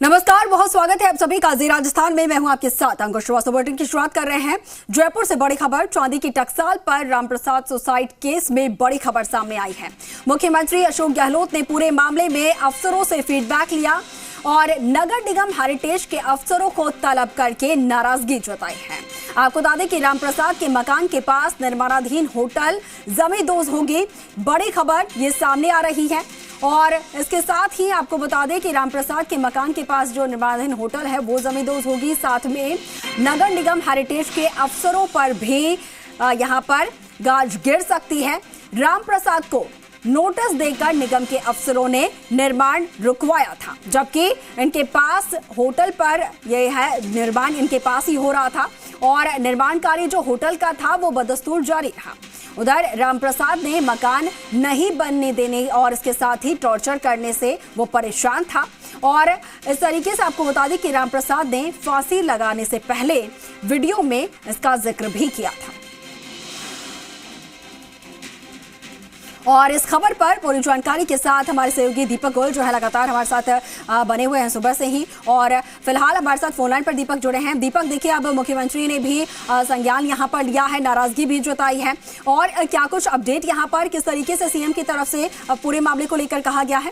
नमस्कार, बहुत स्वागत है आप सभी का जी राजस्थान में। मैं हूं आपके साथ अंकुश श्रीवास्तव। बुलेटिन की शुरुआत कर रहे हैं जयपुर से। बड़ी खबर, चांदी की टकसाल पर रामप्रसाद सोसाइट केस में बड़ी खबर सामने आई है। मुख्यमंत्री अशोक गहलोत ने पूरे मामले में अफसरों से फीडबैक लिया और नगर निगम हेरिटेज के अफसरों को तलब करके नाराजगी जताई है। आपको बता दें कि रामप्रसाद के मकान के पास निर्माणाधीन होटल जमींदोज होगी। बड़ी खबर ये सामने आ रही है और इसके साथ ही आपको बता दें कि रामप्रसाद के मकान के पास जो निर्माणाधीन होटल है वो जमींदोज होगी। साथ में नगर निगम हेरिटेज के अफसरों पर भी यहां पर गाज गिर सकती है। रामप्रसाद को नोटिस देकर निगम के अफसरों ने निर्माण रुकवाया था, जबकि इनके पास होटल पर यह है निर्माण इनके पास ही हो रहा था और निर्माण कार्य जो होटल का था वो बदस्तूर जारी रहा। उधर रामप्रसाद ने मकान नहीं बनने देने और इसके साथ ही टॉर्चर करने से वो परेशान था और इस तरीके से आपको बता दें कि रामप्रसाद ने फांसी लगाने से पहले वीडियो में इसका जिक्र भी किया था। और इस खबर पर पूरी जानकारी के साथ हमारे सहयोगी दीपक गोयल जो है लगातार हमारे साथ बने हुए हैं सुबह से ही और फिलहाल हमारे साथ फोनलाइन पर दीपक जुड़े हैं। दीपक, देखिए अब मुख्यमंत्री ने भी संज्ञान यहां पर लिया है, नाराजगी भी जताई है और क्या कुछ अपडेट यहां पर किस तरीके से सीएम की तरफ से पूरे मामले को लेकर कहा गया है?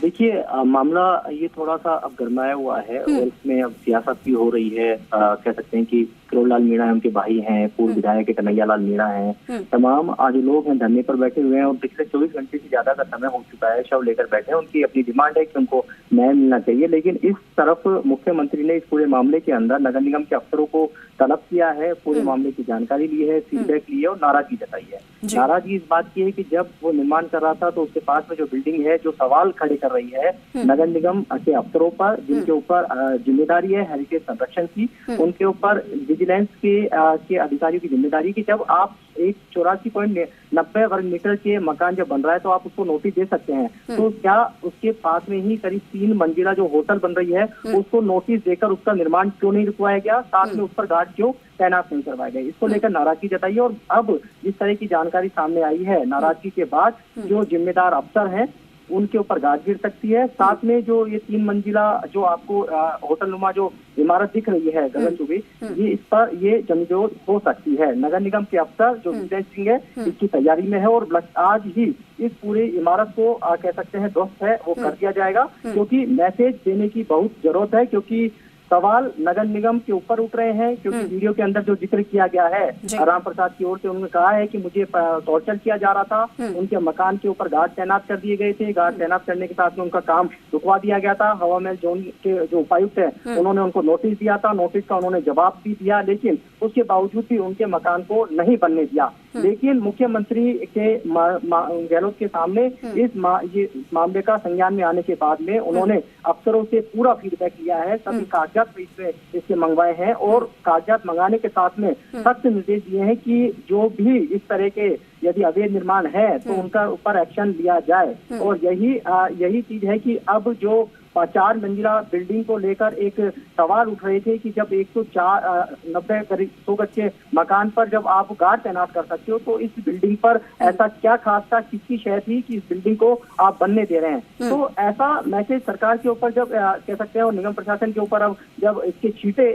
देखिए, मामला ये थोड़ा सा अब गरमाया हुआ है और इसमें अब सियासत भी हो रही है। कह सकते हैं कि किरोड़लाल मीणा उनके भाई हैं, पूर्व विधायक कन्हैयालाल मीणा हैं, तमाम आज लोग हैं धरने पर बैठे हुए हैं और पिछले 24 घंटे से ज्यादा का समय हो चुका है, शव लेकर बैठे हैं। उनकी अपनी डिमांड है कि उनको न्याय मिलना चाहिए, लेकिन इस तरफ मुख्यमंत्री ने इस पूरे मामले के अंदर नगर निगम के अफसरों को तलब किया है, पूरे मामले की जानकारी ली है, फीडबैक ली है और नाराजगी जताई है। नाराजगी इस बात की है कि जब वो निर्माण कर रहा था तो उसके पास में जो बिल्डिंग है जो सवाल खड़े कर रही है नगर निगम के अफसरों पर, जिनके ऊपर जिम्मेदारी है हेरिटेज संरक्षण की, उनके ऊपर विजिलेंस के अधिकारियों की जिम्मेदारी कि जब आप एक 84.90 वर्ग मीटर के मकान जब बन रहा है तो आप उसको नोटिस दे सकते हैं। तो क्या उसके पास में ही करीब 3 मंजिला जो होटल बन रही है उसको नोटिस देकर उसका निर्माण क्यों नहीं रुकवाया गया, साथ में उस पर गार्ड क्यों तैनात नहीं करवाए गए? इसको लेकर नाराजगी जताई और अब जिस तरह की जानकारी सामने आई है, नाराजगी के बाद जो जिम्मेदार अफसर हैं उनके ऊपर गाज गिर सकती है। साथ में जो ये 3 मंजिला जो आपको होटल नुमा जो इमारत दिख रही है गगनचुंबी, ये इस पर ये जमींदोज हो सकती है। नगर निगम के अफसर जो विजय सिंह है इसकी तैयारी में है और आज ही इस पूरी इमारत को कह सकते हैं ध्वस्त है वो कर दिया जाएगा, क्योंकि मैसेज देने की बहुत जरूरत है। क्योंकि सवाल नगर निगम के ऊपर उठ रहे हैं, क्योंकि वीडियो के अंदर जो जिक्र किया गया है रामप्रसाद की ओर से, उन्होंने कहा है कि मुझे टॉर्चर किया जा रहा था, उनके मकान के ऊपर गार्ड तैनात कर दिए गए थे, गार्ड तैनात करने के साथ में उनका काम रुकवा दिया गया था। हवा महल जोन के जो उपायुक्त है उन्होंने उनको नोटिस दिया था, नोटिस का उन्होंने जवाब भी दिया, लेकिन उसके बावजूद भी उनके मकान को नहीं बनने दिया। लेकिन मुख्यमंत्री के गहलोत के सामने इस मामले का संज्ञान में आने के बाद में उन्होंने अफसरों से पूरा फीडबैक लिया है, सभी कागजात इससे मंगवाए हैं और कागजात मंगाने के साथ में सख्त निर्देश दिए हैं कि जो भी इस तरह के यदि अवैध निर्माण है तो उनका ऊपर एक्शन लिया जाए। और यही चीज है कि अब जो 4 मंजिला बिल्डिंग को लेकर एक सवाल उठ रहे थे कि जब 190 करीब 100 गज के मकान पर जब आप गार्ड तैनात कर सकते हो तो इस बिल्डिंग पर ऐसा क्या खास था, किसकी शय थी कि इस बिल्डिंग को आप बनने दे रहे हैं? तो ऐसा मैसेज सरकार के ऊपर जब कह सकते हैं और निगम प्रशासन के ऊपर अब जब इसके छींटे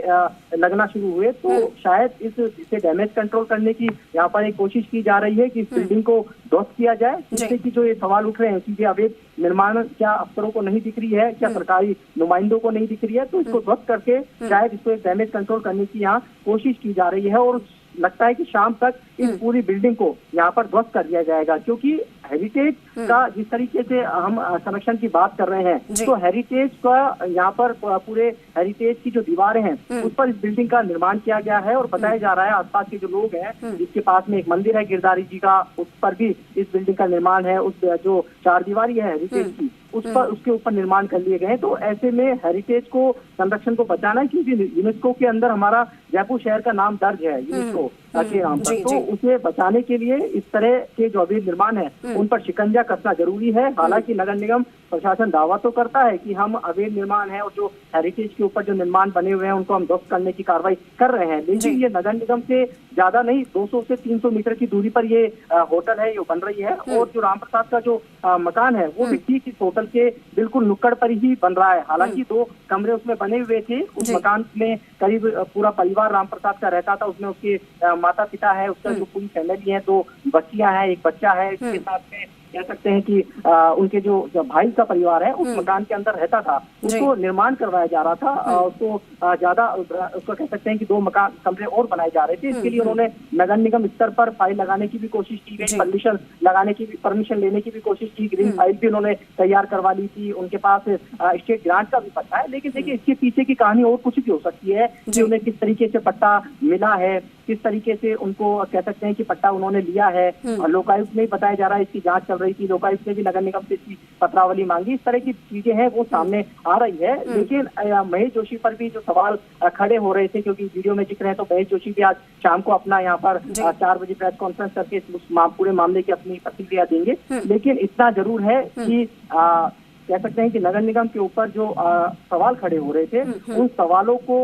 लगना शुरू हुए तो शायद इसे डैमेज कंट्रोल करने की यहाँ पर एक कोशिश की जा रही है कि इस बिल्डिंग को ध्वस्त किया जाए, जिससे कि जो ये सवाल उठ रहे हैं कि ये अवैध निर्माण क्या अफसरों को नहीं दिख रही है, क्या सरकारी नुमाइंदों को नहीं दिख रही है, तो इसको ध्वस्त करके शायद इसको एक डैमेज कंट्रोल करने की यहाँ कोशिश की जा रही है। और लगता है कि शाम तक इस पूरी बिल्डिंग को यहाँ पर ध्वस्त कर दिया जाएगा, क्योंकि हेरिटेज का जिस तरीके से हम संरक्षण की बात कर रहे हैं तो हेरिटेज का यहाँ पर पूरे हेरिटेज की जो दीवारें हैं उस पर इस बिल्डिंग का निर्माण किया गया है और बताया जा रहा है आसपास के जो लोग हैं, जिसके पास में एक मंदिर है गिरधारी जी का, उस पर भी इस बिल्डिंग का निर्माण है। उस जो 4 दीवारी है हेरिटेज की उस पर उसके ऊपर निर्माण कर लिए गए हैं। तो ऐसे में हेरिटेज को संरक्षण को बचाना है, क्योंकि यूनेस्को के अंदर हमारा जयपुर शहर का नाम दर्ज है यूनेस्को, नाम पर, तो उसे बचाने के लिए इस तरह के जो अवैध निर्माण है उन पर शिकंजा कसना जरूरी है। हालांकि नगर निगम प्रशासन दावा तो करता है कि हम अवैध निर्माण है और जो हेरिटेज के ऊपर जो निर्माण बने हुए हैं उनको हम ध्वस्त करने की कार्रवाई कर रहे हैं, लेकिन ये नगर निगम से ज्यादा नहीं 200 से 300 मीटर की दूरी पर ये होटल है, ये बन रही है। और जो राम प्रसाद का जो मकान है वो भी ठीक इस होटल के बिल्कुल नुक्कड़ पर ही बन रहा है। हालांकि 2 कमरे उसमें बने हुए थे। उस मकान में करीब पूरा परिवार राम प्रसाद का रहता था। उसमें उसके माता पिता है, उसका जो पूरी फैमिली है, 2 बच्चियां हैं, 1 बच्चा है। इसके साथ में कह सकते हैं कि उनके जो भाई का परिवार है उस मकान के अंदर रहता था। उसको निर्माण करवाया जा रहा था, उसको ज्यादा उसको कह सकते हैं कि 2 मकान कमरे और बनाए जा रहे थे। इसके लिए उन्होंने नगर निगम स्तर पर फाइल लगाने की भी कोशिश की गई, परमिशन लेने की भी कोशिश की, ग्रीन फाइल भी उन्होंने तैयार करवा ली थी। उनके पास स्टेट ग्रांट का भी पट्टा है। लेकिन देखिए इसके पीछे की कहानी और कुछ भी हो सकती है कि उन्हें किस तरीके से पट्टा मिला है, किस तरीके से उनको कह सकते हैं कि पट्टा उन्होंने लिया है। और लोकायुक्त में बताया जा रहा है इसकी जांच चल रही थी, लोकायुक्त ने भी नगर निगम से इसकी पत्रावली मांगी। इस तरह की चीजें हैं वो सामने आ रही है। लेकिन महेश जोशी पर भी जो सवाल खड़े हो रहे थे, क्योंकि वीडियो में जिक्र है, तो महेश जोशी भी आज शाम को अपना यहाँ पर 4 बजे प्रेस कॉन्फ्रेंस करके इस पूरे मामले की अपनी प्रतिक्रिया देंगे। लेकिन इतना जरूर है कि कह सकते हैं कि नगर निगम के ऊपर जो सवाल खड़े हो रहे थे उन सवालों को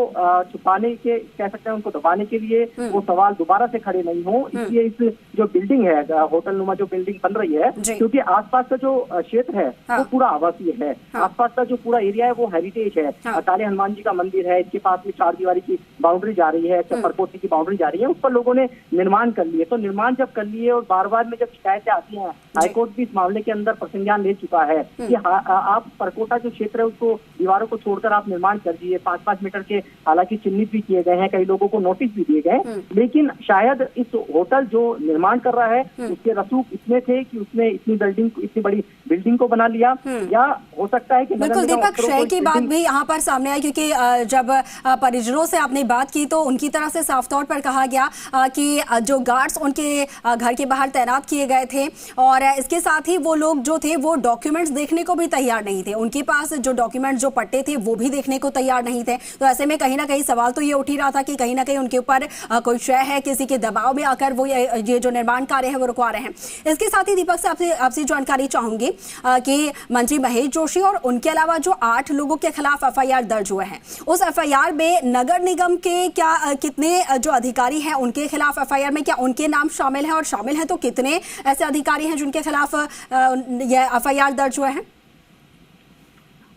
छुपाने के, कह सकते हैं उनको दबाने के लिए वो सवाल दोबारा से खड़े नहीं हो, इसलिए इस जो बिल्डिंग है, होटल नुमा जो बिल्डिंग बन रही है, क्योंकि आसपास का जो क्षेत्र है वो पूरा आवासीय है। आसपास का जो पूरा एरिया है वो हेरिटेज है। काले हनुमान जी का मंदिर है, इसके पास में 4 दीवारी की बाउंड्री जा रही है, परकोटी की बाउंड्री जा रही है, उस पर लोगों ने निर्माण कर लिए। तो निर्माण जब कर लिए और बार बार में जब शिकायतें आती हैं, हाईकोर्ट भी इस मामले के अंदर प्रसंज्ञान ले चुका है कि आप परकोटा जो क्षेत्र है उसको दीवारों को छोड़कर आप निर्माण कर दिए। 5-5 मीटर के हालांकि चिन्हित भी किए गए हैं, कई लोगों को नोटिस भी दिए गए, लेकिन शायद इस होटल जो निर्माण कर रहा है उसके रसूख इतने थे कि उसने इतनी बड़ी बिल्डिंग को बना लिया। या हो सकता है कि बिल्कुल दीपक शय की बात भी यहाँ पर सामने आई, क्योंकि जब परिजनों से आपने बात की तो उनकी तरफ से साफ तौर पर कहा गया कि जो गार्ड्स उनके घर के बाहर तैनात किए गए थे और इसके साथ ही वो लोग जो थे वो डॉक्यूमेंट्स देखने को भी तैयार नहीं थे। उनके पास जो डॉक्यूमेंट जो पट्टे थे वो भी देखने को तैयार नहीं थे। तो ऐसे में कहीं ना कहीं सवाल तो ये उठ ही रहा था कि कहीं ना कहीं उनके ऊपर कोई शय है, किसी के दबाव में आकर वो ये जो निर्माण कार्य है वो रुकवा रहे हैं। इसके साथ ही दीपक से आपसे जानकारी चाहूंगी कि मंत्री महेश जोशी और उनके अलावा जो 8 लोगों के खिलाफ एफआईआर दर्ज हुए हैं, उस एफआईआर में नगर निगम के कितने जो अधिकारी हैं उनके खिलाफ एफआईआर में क्या उनके नाम शामिल हैं, और शामिल हैं तो कितने ऐसे अधिकारी हैं जिनके खिलाफ ये एफआईआर दर्ज हुए हैं?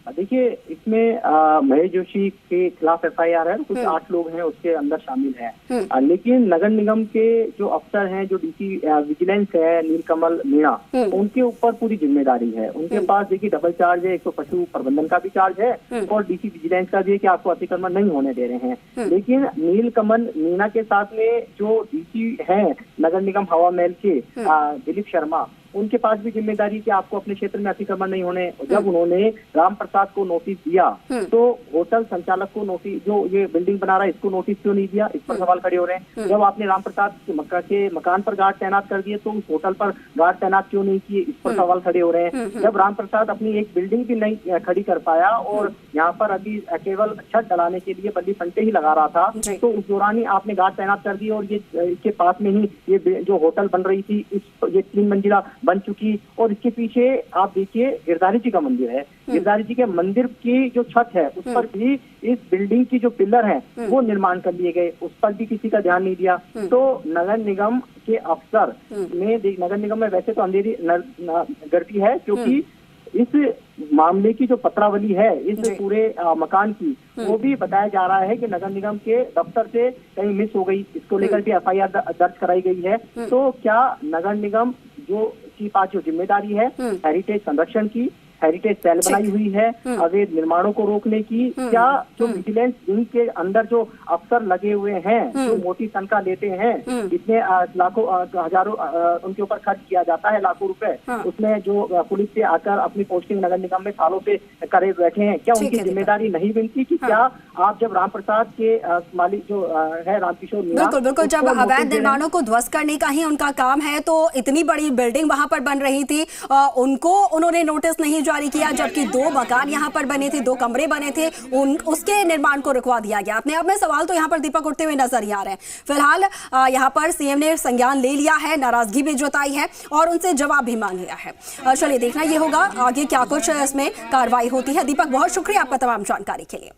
देखिए इसमें महेश जोशी के खिलाफ एफआईआर है, कुछ 8 लोग हैं उसके अंदर शामिल हैं। लेकिन नगर निगम के जो अफसर हैं, जो डीसी विजिलेंस है नीलकमल मीणा, उनके ऊपर पूरी जिम्मेदारी है। उनके पास देखिए डबल चार्ज है, एक तो पशु प्रबंधन का भी चार्ज है और डीसी विजिलेंस का भी है कि आपको अतिक्रमण नहीं होने दे रहे हैं। लेकिन नीलकमल मीणा के साथ में जो डीसी हैं नगर निगम हवा महल के दिलीप शर्मा, उनके पास भी जिम्मेदारी कि आपको अपने क्षेत्र में अतिक्रमण नहीं होने। जब उन्होंने राम प्रसाद को नोटिस दिया तो होटल संचालक को नोटिस, जो ये बिल्डिंग बना रहा है इसको नोटिस क्यों नहीं दिया, इस पर सवाल खड़े हो रहे हैं। जब आपने राम प्रसाद के मकान पर गार्ड तैनात कर दिए तो उस होटल पर गार्ड तैनात क्यों नहीं किए, इस पर सवाल खड़े हो रहे हैं। जब राम प्रसाद अपनी एक बिल्डिंग भी नहीं खड़ी कर पाया और यहाँ पर अभी केवल छत डलाने के लिए बल्ली फंटे ही लगा रहा था, तो उस दौरान ही आपने गार्ड तैनात कर दिए और ये इसके पास में ही ये जो होटल बन रही थी ये 3 मंजिला बन चुकी। और इसके पीछे आप देखिए गिरधारी जी का मंदिर है, गिरधारी जी के मंदिर की जो छत है उस पर भी इस बिल्डिंग की जो पिलर हैं वो निर्माण कर लिए गए, उस पर भी किसी का ध्यान नहीं दिया। तो नगर निगम के अफसर ने, नगर निगम में वैसे तो अंधेरी गर्दी है, क्योंकि इस मामले की जो पत्रावली है इस पूरे मकान की, वो भी बताया जा रहा है कि नगर निगम के दफ्तर से कहीं मिस हो गई, इसको लेकर भी एफआईआर दर्ज कराई गई है। तो क्या नगर निगम की पास जो जिम्मेदारी है हेरिटेज संरक्षण की, हेरिटेज सेल बनाई हुई है अवैध निर्माणों को रोकने की, क्या जो विजिलेंस विंग के अंदर जो अफसर लगे हुए हैं, जो मोटी तनख्वाह लेते हैं, जितने लाखों हजारों उनके ऊपर खर्च किया जाता है, लाखों रुपए, उसमें जो पुलिस से आकर अपनी पोस्टिंग नगर निगम में सालों से करे बैठे हैं, क्या उनकी जिम्मेदारी नहीं बनती कि क्या आप जब राम प्रसाद के मालिक जो है रामकिशोर मीणा, बिल्कुल जब अवैध निर्माणों को ध्वस्त करने का ही उनका काम है, तो इतनी बड़ी बिल्डिंग वहां पर बन रही थी, उनको उन्होंने नोटिस नहीं जारी किया, जबकि 2 मकान यहाँ पर बने थे, 2 कमरे बने थे, उसके निर्माण को रुकवा दिया गया। अपने आप में सवाल तो यहाँ पर दीपक उठते हुए नजर ही आ रहे हैं। फिलहाल यहाँ पर सीएम ने संज्ञान ले लिया है, नाराजगी भी जताई है और उनसे जवाब भी मांग लिया है। चलिए देखना ये होगा आगे क्या कुछ इसमें कार्रवाई होती है। दीपक, बहुत शुक्रिया आपका तमाम जानकारी के लिए।